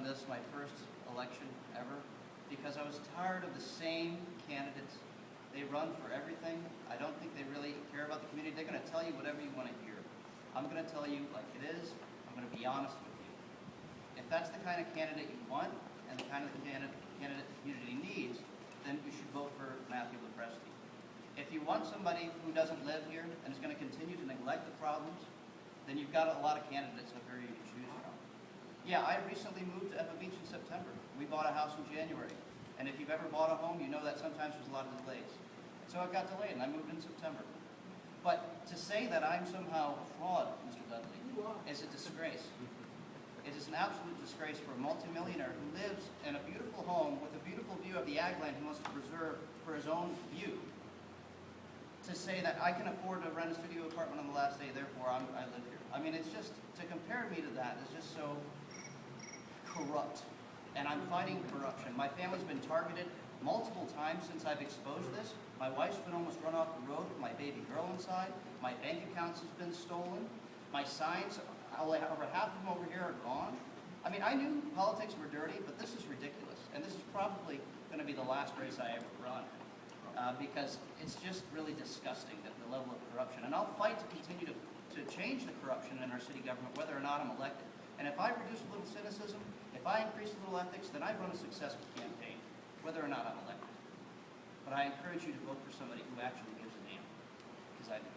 this, my first election ever, because I was tired of the same candidates. They run for everything. I don't think they really care about the community. They're going to tell you whatever you want to hear. I'm going to tell you like it is. I'm going to be honest with you. If that's the kind of candidate you want and the kind of candidate the community needs, then you should vote for Matthew Lopresti. If you want somebody who doesn't live here and is going to continue to neglect the problems, then you've got a lot of candidates up here you can choose from. Yeah, I recently moved to Ewa Beach in September. We bought a house in January. And if you've ever bought a home, you know that sometimes there's a lot of delays. And so it got delayed, and I moved in September. But to say that I'm somehow a fraud, Mr. Dudley, is a disgrace. It is an absolute disgrace for a multimillionaire who lives in a beautiful home with a beautiful view of the ag land he wants to preserve for his own view. To say that I can afford to rent a studio apartment on the last day, therefore I live here. I mean, it's just, to compare me to that is just so corrupt. And I'm fighting corruption. My family's been targeted multiple times since I've exposed this. My wife's been almost run off the road with my baby girl inside. My bank accounts has been stolen. My signs, over half of them over here are gone. I mean, I knew politics were dirty, but this is ridiculous. And this is probably going to be the last race I ever run. Because it's just really disgusting, the level of corruption. And I'll fight to continue to change the corruption in our city government, whether or not I'm elected. And if I reduce a little cynicism, if I increase a little ethics, then I've run a successful campaign, whether or not I'm elected. But I encourage you to vote for somebody who actually gives a damn, because I do.